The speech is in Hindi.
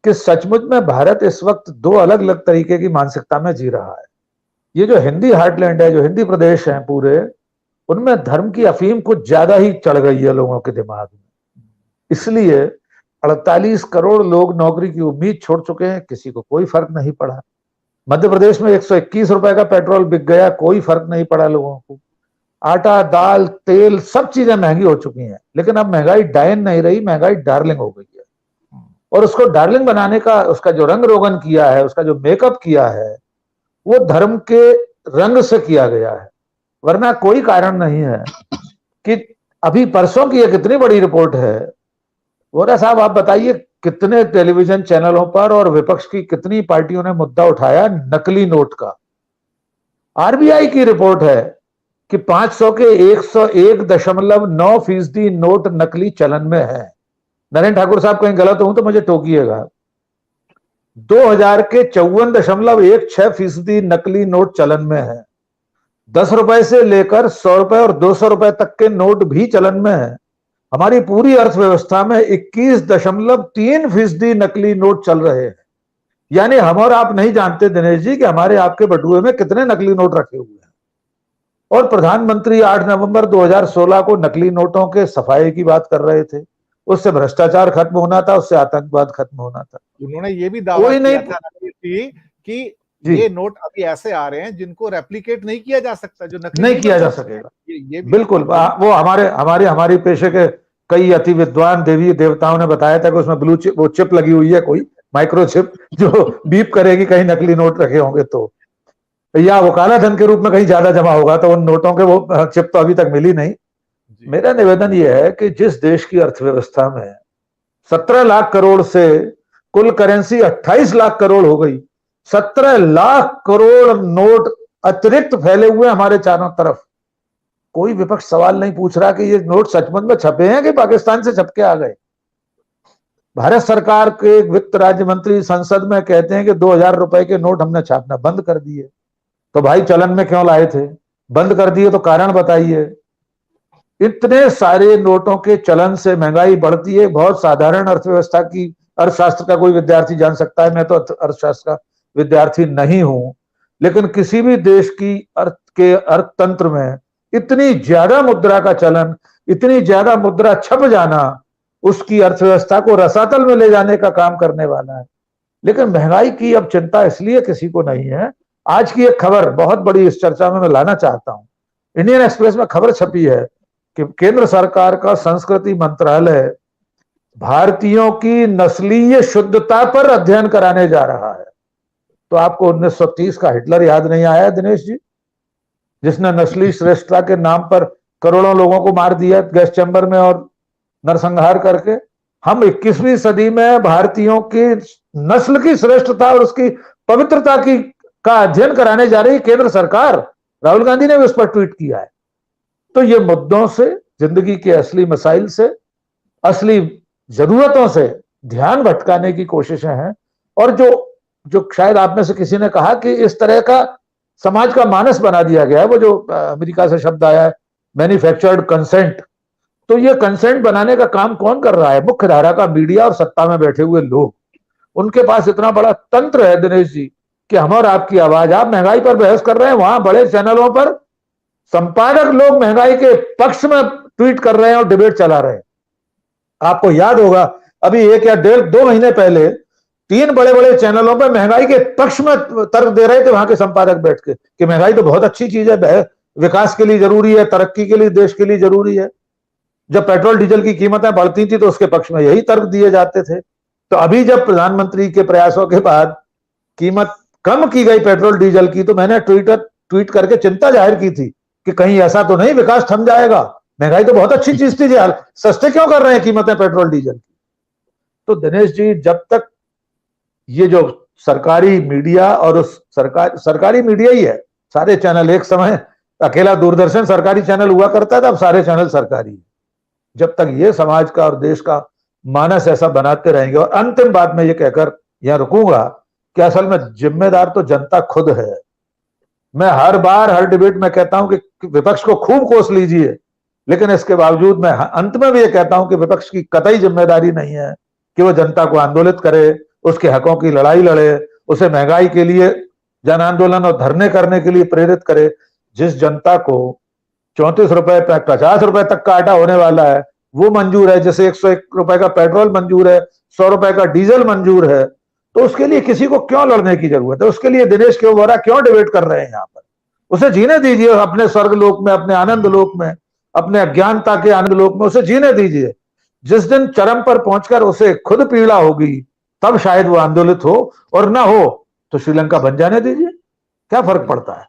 कि सचमुच में भारत इस वक्त दो अलग अलग तरीके की मानसिकता में जी रहा है। ये जो हिंदी हार्टलैंड है, जो हिंदी प्रदेश है पूरे, उनमें धर्म की अफीम कुछ ज्यादा ही चढ़ गई है लोगों के दिमाग में। इसलिए 48 करोड़ लोग नौकरी की उम्मीद छोड़ चुके हैं, किसी को कोई फर्क नहीं पड़ा। मध्य प्रदेश में 121 रुपए का पेट्रोल बिक गया, कोई फर्क नहीं पड़ा लोगों को। आटा, दाल, तेल, सब चीजें महंगी हो चुकी हैं, लेकिन अब महंगाई डायन नहीं रही, महंगाई डार्लिंग हो गई है। और उसको डार्लिंग बनाने का, उसका जो रंग रोगन किया है, उसका जो मेकअप किया है, वो धर्म के रंग से किया गया है, वरना कोई कारण नहीं है। कि अभी परसों की एक इतनी बड़ी रिपोर्ट है, वोरा साहब आप बताइए कितने टेलीविजन चैनलों पर और विपक्ष की कितनी पार्टियों ने मुद्दा उठाया नकली नोट का। आरबीआई की रिपोर्ट है कि 500 के 101.9% नोट नकली चलन में है। नरेंद्र ठाकुर साहब कहीं गलत हूं तो मुझे टोकिएगा। 2000 के 54.16% नकली नोट चलन में है। 10 रुपए से लेकर 100 रुपए और 200 रुपए तक के नोट भी चलन में है। हमारी पूरी अर्थव्यवस्था में 21.3% नकली नोट चल रहे हैं। यानी हम और आप नहीं जानते दिनेश जी कि हमारे आपके बटुए में कितने नकली नोट रखे हुए हैं। और प्रधानमंत्री 8 नवंबर 2016 को नकली नोटों के सफाई की बात कर रहे थे। उससे भ्रष्टाचार खत्म होना था, उससे आतंकवाद खत्म होना था। उन्होंने ये भी दावा किया था कि ये नोट अभी ऐसे आ रहे हैं जिनको रेप्लिकेट नहीं किया जा सकता, जो नकली नहीं किया जा सकेगा। ये बिल्कुल, वो हमारी पेशे के कई अति विद्वान देवी देवताओं ने बताया था कि उसमें ब्लू चिप, वो चिप लगी हुई है, कोई माइक्रो चिप जो बीप करेगी कहीं नकली नोट रखे होंगे तो, या वो काला धन के रूप में कहीं ज्यादा जमा होगा तो उन नोटों के वो चिप तो अभी तक मिली नहीं। मेरा निवेदन यह है कि जिस देश की अर्थव्यवस्था में 17 लाख करोड़ से कुल करेंसी 28 लाख करोड़ हो गई, 17 लाख करोड़ नोट अतिरिक्त फैले हुए हमारे चारों तरफ, कोई विपक्ष सवाल नहीं पूछ रहा कि ये नोट सचमुच में छपे हैं कि पाकिस्तान से छप के आ गए। भारत सरकार के वित्त राज्य मंत्री संसद में कहते हैं कि 2000 रुपए के नोट हमने छापना बंद कर दिए। तो भाई चलन में क्यों लाए थे? बंद कर दिए तो कारण बताइए। इतने सारे नोटों के चलन से महंगाई बढ़ती है। बहुत साधारण अर्थव्यवस्था की, अर्थशास्त्र का कोई विद्यार्थी जान सकता है, मैं तो अर्थशास्त्र का विद्यार्थी नहीं हूं, लेकिन किसी भी देश की अर्थतंत्र में इतनी ज्यादा मुद्रा का चलन, इतनी ज्यादा मुद्रा छप जाना, उसकी अर्थव्यवस्था को रसातल में ले जाने का काम करने वाला है। लेकिन महंगाई की अब चिंता इसलिए किसी को नहीं है। आज की एक खबर बहुत बड़ी इस चर्चा में मैं लाना चाहता हूं। इंडियन एक्सप्रेस में खबर छपी है कि केंद्र सरकार का संस्कृति मंत्रालय भारतीयों की नस्लीय शुद्धता पर अध्ययन कराने जा रहा है। तो आपको 1930 का हिटलर याद नहीं आया दिनेश जी, जिसने नस्ली श्रेष्ठता के नाम पर करोड़ों लोगों को मार दिया गैस चैम्बर में और नरसंहार करके? हम 21वीं सदी में भारतीयों की नस्ल की श्रेष्ठता और उसकी पवित्रता की का अध्ययन कराने जा रही केंद्र सरकार। राहुल गांधी ने भी उस पर ट्वीट किया है। तो ये मुद्दों से, जिंदगी के असली मसाइल से, असली जरूरतों से ध्यान भटकाने की कोशिशें हैं। और जो शायद आप में से किसी ने कहा कि इस तरह का समाज का मानस बना दिया गया है, वो जो अमेरिका से शब्द आया है मैन्युफैक्चर्ड कंसेंट, तो ये कंसेंट बनाने का काम कौन कर रहा है? मुख्य धारा का मीडिया और सत्ता में बैठे हुए लोग। उनके पास इतना बड़ा तंत्र है दिनेश जी कि हम और आपकी आवाज, आप महंगाई पर बहस कर रहे हैं, वहां बड़े चैनलों पर संपादक लोग महंगाई के पक्ष में ट्वीट कर रहे हैं और डिबेट चला रहे हैं। आपको याद होगा अभी 1 या 1.5-2 महीने पहले 3 बड़े बड़े चैनलों पर महंगाई के पक्ष में तर्क दे रहे थे वहां के संपादक बैठ के कि महंगाई तो बहुत अच्छी चीज है, विकास के लिए जरूरी है, तरक्की के लिए, देश के लिए जरूरी है। जब पेट्रोल डीजल की कीमतें बढ़ती थी तो उसके पक्ष में यही तर्क दिए जाते थे। तो अभी जब प्रधानमंत्री के प्रयासों के बाद कीमत कम की गई पेट्रोल डीजल की, तो मैंने ट्वीट करके चिंता जाहिर की थी कि कहीं ऐसा तो नहीं विकास थम जाएगा, महंगाई तो बहुत अच्छी चीज थी, सस्ते क्यों कर रहे हैं कीमतें पेट्रोल डीजल की? तो दिनेश जी, जब तक ये जो सरकारी मीडिया और उस सरकारी मीडिया ही है, सारे चैनल, एक समय अकेला दूरदर्शन सरकारी चैनल हुआ करता था, अब सारे चैनल सरकारी। जब तक ये समाज का और देश का मानस ऐसा बनाते रहेंगे। और अंतिम बात मैं ये कहकर यहां रुकूंगा कि असल में जिम्मेदार तो जनता खुद है। मैं हर बार हर डिबेट में कहता हूं कि विपक्ष को खूब कोस लीजिए, लेकिन इसके बावजूद मैं अंत में भी ये कहता हूं कि विपक्ष की कतई जिम्मेदारी नहीं है कि वो जनता को आंदोलित करे, उसके हकों की लड़ाई लड़े, उसे महंगाई के लिए जन आंदोलन और धरने करने के लिए प्रेरित करे। जिस जनता को 34 रुपए तक 50 रुपए तक का आटा होने वाला है वो मंजूर है, जैसे 101 रुपए का पेट्रोल मंजूर है, 100 रुपए का डीजल मंजूर है, तो उसके लिए किसी को क्यों लड़ने की जरूरत है? उसके लिए दिनेश के वोरा क्यों डिबेट कर रहे हैं यहाँ पर? उसे जीने दीजिए अपने स्वर्ग लोक में, अपने आनंद लोक में, अपने अज्ञानता के आनंद लोक में, उसे जीने दीजिए। जिस दिन चरम पर पहुंचकर उसे खुद पीड़ा होगी तब शायद वो आंदोलित हो, और ना हो तो श्रीलंका बन जाने दीजिए, क्या फर्क पड़ता है?